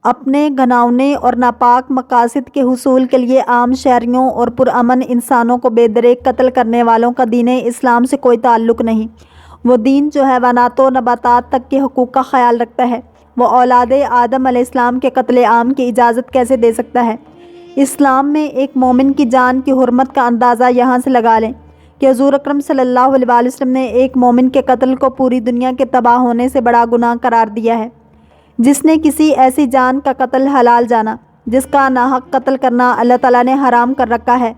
اپنے گھناؤنے اور ناپاک مقاصد کے حصول کے لیے عام شہریوں اور پرامن انسانوں کو بے دریغ قتل کرنے والوں کا دین اسلام سے کوئی تعلق نہیں۔ وہ دین جو حیوانات و نباتات تک کے حقوق کا خیال رکھتا ہے، وہ اولاد آدم علیہ السلام کے قتل عام کی اجازت کیسے دے سکتا ہے؟ اسلام میں ایک مومن کی جان کی حرمت کا اندازہ یہاں سے لگا لیں کہ حضور اکرم صلی اللہ علیہ وسلم نے ایک مومن کے قتل کو پوری دنیا کے تباہ ہونے سے بڑا گناہ قرار دیا ہے۔ جس نے کسی ایسی جان کا قتل حلال جانا جس کا ناحق قتل کرنا اللہ تعالیٰ نے حرام کر رکھا ہے،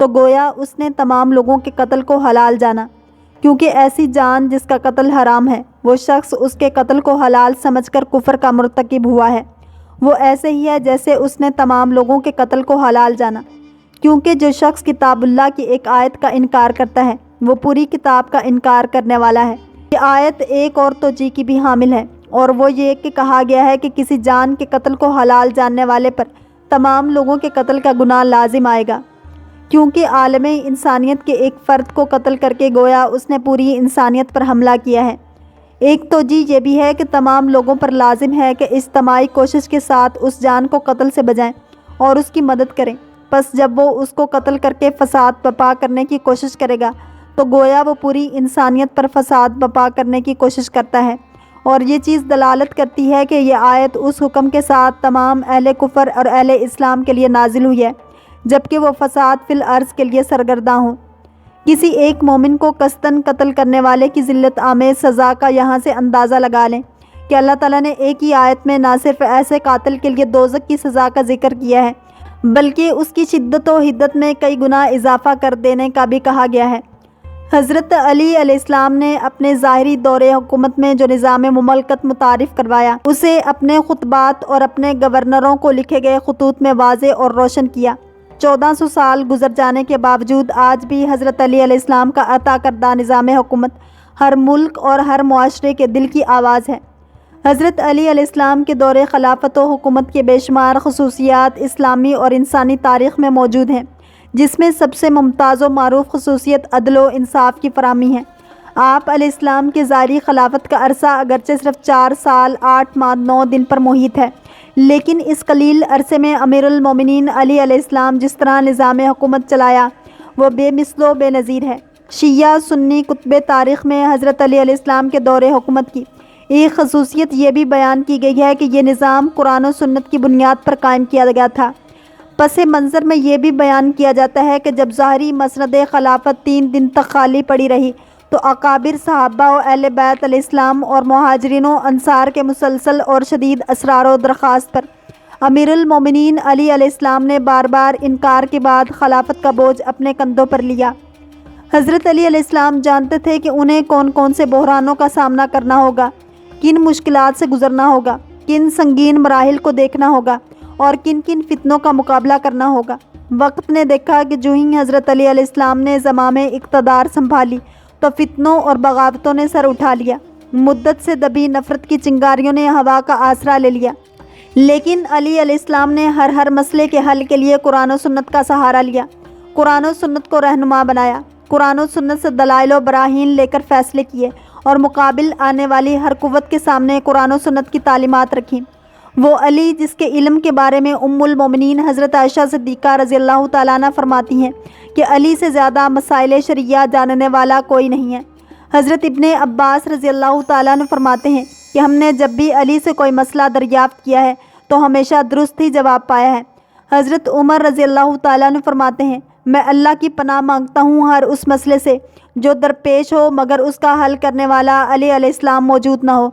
تو گویا اس نے تمام لوگوں کے قتل کو حلال جانا، کیونکہ ایسی جان جس کا قتل حرام ہے وہ شخص اس کے قتل کو حلال سمجھ کر کفر کا مرتکب ہوا ہے۔ وہ ایسے ہی ہے جیسے اس نے تمام لوگوں کے قتل کو حلال جانا، کیونکہ جو شخص کتاب اللہ کی ایک آیت کا انکار کرتا ہے وہ پوری کتاب کا انکار کرنے والا ہے۔ یہ آیت ایک اور توجیہ کی بھی حامل ہے، اور وہ یہ کہ کہا گیا ہے کہ کسی جان کے قتل کو حلال جاننے والے پر تمام لوگوں کے قتل کا گناہ لازم آئے گا، کیونکہ عالم انسانیت کے ایک فرد کو قتل کر کے گویا اس نے پوری انسانیت پر حملہ کیا ہے۔ ایک توجیہ یہ بھی ہے کہ تمام لوگوں پر لازم ہے کہ اجتماعی کوشش کے ساتھ اس جان کو قتل سے بچائیں اور اس کی مدد کریں۔ پس جب وہ اس کو قتل کر کے فساد برپا کرنے کی کوشش کرے گا تو گویا وہ پوری انسانیت پر فساد برپا کرنے کی کوشش کرتا ہے، اور یہ چیز دلالت کرتی ہے کہ یہ آیت اس حکم کے ساتھ تمام اہل کفر اور اہل اسلام کے لیے نازل ہوئی ہے جبکہ وہ فساد فی الارض کے لیے سرگرداں ہوں۔ کسی ایک مومن کو قصداً قتل کرنے والے کی ذلت آمیز سزا کا یہاں سے اندازہ لگا لیں کہ اللہ تعالیٰ نے ایک ہی آیت میں نہ صرف ایسے قاتل کے لیے دوزخ کی سزا کا ذکر کیا ہے بلکہ اس کی شدت و حدت میں کئی گنا اضافہ کر دینے کا بھی کہا گیا ہے۔ حضرت علی علیہ السلام نے اپنے ظاہری دور حکومت میں جو نظام مملکت متعارف کروایا اسے اپنے خطبات اور اپنے گورنروں کو لکھے گئے خطوط میں واضح اور روشن کیا۔ 1400 سال گزر جانے کے باوجود آج بھی حضرت علی علیہ السلام کا عطا کردہ نظام حکومت ہر ملک اور ہر معاشرے کے دل کی آواز ہے۔ حضرت علی علیہ السلام کے دور خلافت و حکومت کے بے شمار خصوصیات اسلامی اور انسانی تاریخ میں موجود ہیں، جس میں سب سے ممتاز و معروف خصوصیت عدل و انصاف کی فراہمی ہے۔ آپ علیہ السلام کے ظاہری خلافت کا عرصہ اگرچہ صرف 4 سال 8 ماہ 9 دن پر محیط ہے، لیکن اس قلیل عرصے میں امیر المومنین علی علیہ السلام جس طرح نظام حکومت چلایا وہ بے مثل و بے نظیر ہے۔ شیعہ سنی کتب تاریخ میں حضرت علی علیہ السلام کے دور حکومت کی ایک خصوصیت یہ بھی بیان کی گئی ہے کہ یہ نظام قرآن و سنت کی بنیاد پر قائم کیا گیا تھا۔ پس منظر میں یہ بھی بیان کیا جاتا ہے کہ جب ظاہری مسند خلافت 3 دن تک خالی پڑی رہی تو اکابر صحابہ و اہل بیت علیہ السلام اور مہاجرین و انصار کے مسلسل اور شدید اصرار و درخواست پر امیر المومنین علی علیہ السلام نے بار بار انکار کے بعد خلافت کا بوجھ اپنے کندھوں پر لیا۔ حضرت علی علیہ السلام جانتے تھے کہ انہیں کون کون سے بحرانوں کا سامنا کرنا ہوگا، کن مشکلات سے گزرنا ہوگا، کن سنگین مراحل کو دیکھنا ہوگا اور کن کن فتنوں کا مقابلہ کرنا ہوگا۔ وقت نے دیکھا کہ جو ہی حضرت علی علیہ السلام نے زمام اقتدار سنبھالی تو فتنوں اور بغاوتوں نے سر اٹھا لیا۔ مدت سے دبی نفرت کی چنگاریوں نے ہوا کا آسرا لے لیا، لیکن علی علیہ السلام نے ہر مسئلے کے حل کے لیے قرآن و سنت کا سہارا لیا، قرآن و سنت کو رہنما بنایا، قرآن و سنت سے دلائل و براہین لے کر فیصلے کیے اور مقابل آنے والی ہر قوت کے سامنے قرآن و سنت کی تعلیمات رکھیں۔ وہ علی جس کے علم کے بارے میں ام المومنین حضرت عائشہ صدیقہ رضی اللہ تعالیٰ عنہ فرماتی ہیں کہ علی سے زیادہ مسائل شرعیہ جاننے والا کوئی نہیں ہے۔ حضرت ابن عباس رضی اللہ تعالیٰ عنہ فرماتے ہیں کہ ہم نے جب بھی علی سے کوئی مسئلہ دریافت کیا ہے تو ہمیشہ درست ہی جواب پایا ہے۔ حضرت عمر رضی اللہ تعالیٰ عنہ فرماتے ہیں میں اللہ کی پناہ مانگتا ہوں ہر اس مسئلے سے جو درپیش ہو مگر اس کا حل کرنے والا علی علیہ السلام موجود نہ ہو۔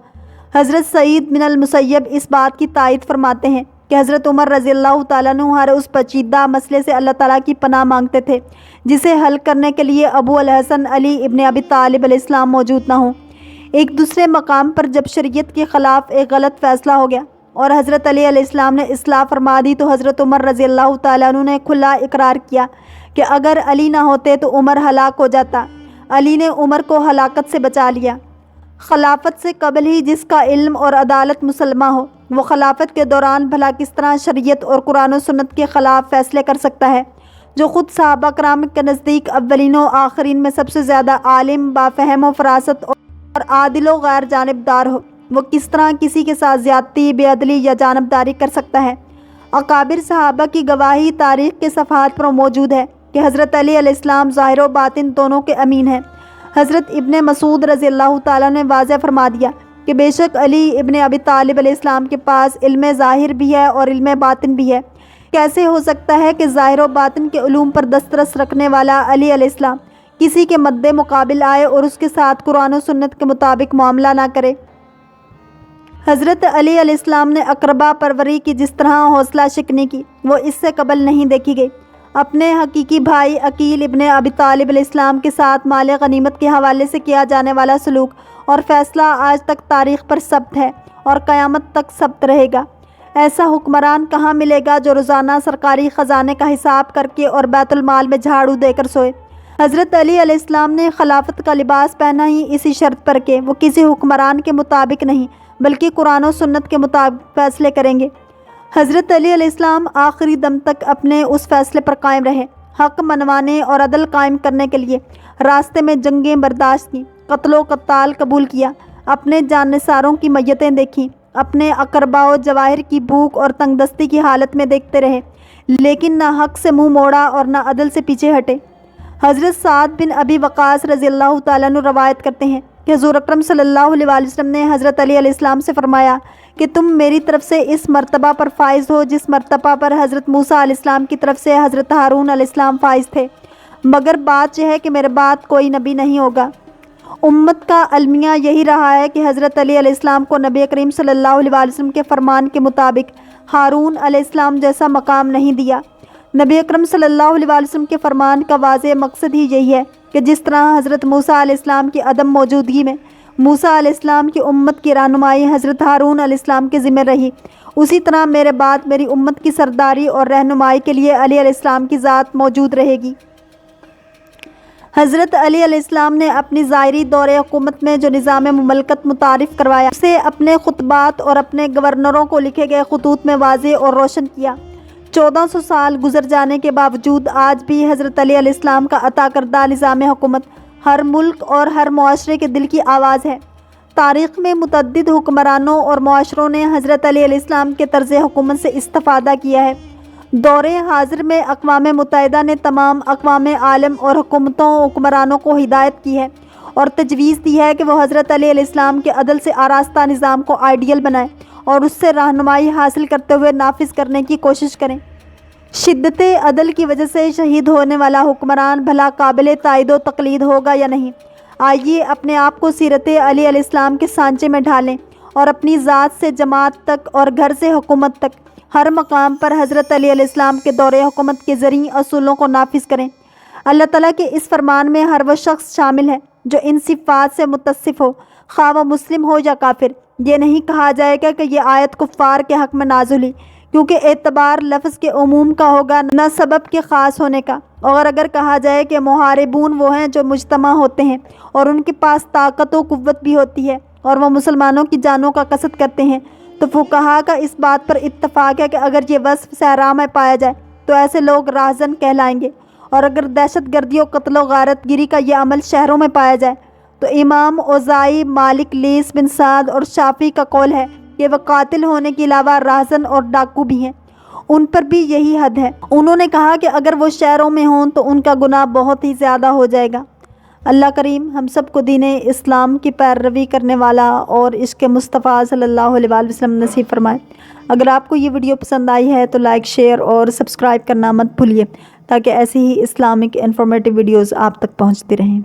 حضرت سعید بن المسیب اس بات کی تائید فرماتے ہیں کہ حضرت عمر رضی اللہ تعالیٰ عنہ ہر اس پیچیدہ مسئلے سے اللہ تعالیٰ کی پناہ مانگتے تھے جسے حل کرنے کے لیے ابو الحسن علی ابن ابی طالب علیہ السلام موجود نہ ہوں۔ ایک دوسرے مقام پر جب شریعت کے خلاف ایک غلط فیصلہ ہو گیا اور حضرت علی علیہ السلام نے اصلاح فرما دی تو حضرت عمر رضی اللہ تعالیٰ عنہ نے کھلا اقرار کیا کہ اگر علی نہ ہوتے تو عمر ہلاک ہو جاتا۔ علی نے عمر کو ہلاکت سے بچا لیا۔ خلافت سے قبل ہی جس کا علم اور عدالت مسلمہ ہو وہ خلافت کے دوران بھلا کس طرح شریعت اور قرآن و سنت کے خلاف فیصلے کر سکتا ہے؟ جو خود صحابہ کرام کے نزدیک اولین و آخرین میں سب سے زیادہ عالم، بافہم و فراست اور عادل و غیر جانبدار ہو، وہ کس طرح کسی کے ساتھ زیادتی، بے عدلی یا جانبداری کر سکتا ہے۔ اکابر صحابہ کی گواہی تاریخ کے صفحات پر موجود ہے کہ حضرت علی علیہ السلام ظاہر و باطن دونوں کے امین ہیں۔ حضرت ابن مسعود رضی اللہ تعالیٰ نے واضح فرما دیا کہ بے شک علی ابن ابی طالب علیہ السلام کے پاس علم ظاہر بھی ہے اور علم باطن بھی ہے۔ کیسے ہو سکتا ہے کہ ظاہر و باطن کے علوم پر دسترس رکھنے والا علی علیہ السلام کسی کے مد مقابل آئے اور اس کے ساتھ قرآن و سنت کے مطابق معاملہ نہ کرے؟ حضرت علی علیہ السلام نے اقربا پروری کی جس طرح حوصلہ شکنی کی وہ اس سے قبل نہیں دیکھی گئی۔ اپنے حقیقی بھائی عقیل ابن ابی طالب علیہ السلام کے ساتھ مال غنیمت کے حوالے سے کیا جانے والا سلوک اور فیصلہ آج تک تاریخ پر ثبت ہے اور قیامت تک ثبت رہے گا۔ ایسا حکمران کہاں ملے گا جو روزانہ سرکاری خزانے کا حساب کر کے اور بیت المال میں جھاڑو دے کر سوئے؟ حضرت علی علیہ السلام نے خلافت کا لباس پہنا ہی اسی شرط پر کہ وہ کسی حکمران کے مطابق نہیں بلکہ قرآن و سنت کے مطابق فیصلے کریں گے۔ حضرت علی علیہ السلام آخری دم تک اپنے اس فیصلے پر قائم رہے، حق منوانے اور عدل قائم کرنے کے لیے راستے میں جنگیں برداشت کی، قتل و قتال قبول کیا، اپنے جانثاروں کی میتیں دیکھیں، اپنے اقربا و جواہر کی بھوک اور تنگ دستی کی حالت میں دیکھتے رہے، لیکن نہ حق سے منہ موڑا اور نہ عدل سے پیچھے ہٹے۔ حضرت سعد بن ابی وقاص رضی اللہ تعالیٰ عنہ روایت کرتے ہیں کہ حضور اکرم صلی اللہ علیہ وسلم نے حضرت علی علیہ السلام سے فرمایا کہ تم میری طرف سے اس مرتبہ پر فائز ہو جس مرتبہ پر حضرت موسیٰ علیہ السلام کی طرف سے حضرت ہارون علیہ السلام فائز تھے، مگر بات یہ ہے کہ میرے بعد کوئی نبی نہیں ہوگا۔ امت کا المیہ یہی رہا ہے کہ حضرت علی علیہ السلام کو نبی کریم صلی اللہ علیہ وسلم کے فرمان کے مطابق ہارون علیہ السلام جیسا مقام نہیں دیا۔ نبی اکرم صلی اللہ علیہ وسلم کے فرمان کا واضح مقصد ہی یہی ہے کہ جس طرح حضرت موسیٰ علیہ السلام کی عدم موجودگی میں موسیٰ علیہ السلام کی امت کی رہنمائی حضرت ہارون علیہ السلام کے ذمہ رہی، اسی طرح میرے بعد میری امت کی سرداری اور رہنمائی کے لیے علی علیہ السلام کی ذات موجود رہے گی۔ حضرت علی علیہ السلام نے اپنی ظاہری دور حکومت میں جو نظام مملکت متعارف کروایا اسے اپنے خطبات اور اپنے گورنروں کو لکھے گئے خطوط میں واضح اور روشن کیا۔ 1400 سال گزر جانے کے باوجود آج بھی حضرت علی علیہ السلام کا عطا کردہ نظام حکومت ہر ملک اور ہر معاشرے کے دل کی آواز ہے۔ تاریخ میں متعدد حکمرانوں اور معاشروں نے حضرت علی علیہ السلام کے طرز حکومت سے استفادہ کیا ہے۔ دور حاضر میں اقوام متحدہ نے تمام اقوام عالم اور حکومتوں و حکمرانوں کو ہدایت کی ہے اور تجویز دی ہے کہ وہ حضرت علی علیہ السلام کے عدل سے آراستہ نظام کو آئیڈیل بنائیں اور اس سے رہنمائی حاصل کرتے ہوئے نافذ کرنے کی کوشش کریں۔ شدت عدل کی وجہ سے شہید ہونے والا حکمران بھلا قابل تائید و تقلید ہوگا یا نہیں؟ آئیے اپنے آپ کو سیرت علی علیہ السلام کے سانچے میں ڈھالیں اور اپنی ذات سے جماعت تک اور گھر سے حکومت تک ہر مقام پر حضرت علی علیہ السلام کے دور حکومت کے ذریعے اصولوں کو نافذ کریں۔ اللہ تعالیٰ کے اس فرمان میں ہر وہ شخص شامل ہے جو ان صفات سے متصف ہو، خواہ وہ مسلم ہو یا کافر۔ یہ نہیں کہا جائے گا کہ یہ آیت کفار کے حق میں نازل ہوئی، کیونکہ اعتبار لفظ کے عموم کا ہوگا نہ سبب کے خاص ہونے کا، اور اگر کہا جائے کہ محاربون وہ ہیں جو مجتمع ہوتے ہیں اور ان کے پاس طاقت و قوت بھی ہوتی ہے اور وہ مسلمانوں کی جانوں کا قصد کرتے ہیں، تو فقہا کا اس بات پر اتفاق ہے کہ اگر یہ وصف صحرا میں پایا جائے تو ایسے لوگ راہزن کہلائیں گے، اور اگر دہشت گردی و قتل و غارت گیری کا یہ عمل شہروں میں پایا جائے تو امام اوزائی، مالک، لیث بن سعد اور شافعی کا قول ہے کہ وہ قاتل ہونے کے علاوہ راہزن اور ڈاکو بھی ہیں، ان پر بھی یہی حد ہے۔ انہوں نے کہا کہ اگر وہ شہروں میں ہوں تو ان کا گناہ بہت ہی زیادہ ہو جائے گا۔ اللہ کریم ہم سب کو دین اسلام کی پیروی کرنے والا اور عشق مصطفیٰ صلی اللہ علیہ وآلہ وسلم نصیب فرمائے۔ اگر آپ کو یہ ویڈیو پسند آئی ہے تو لائک، شیئر اور سبسکرائب کرنا مت بھولیے تاکہ ایسی ہی اسلامک انفارمیٹیو ویڈیوز آپ تک پہنچتی رہیں۔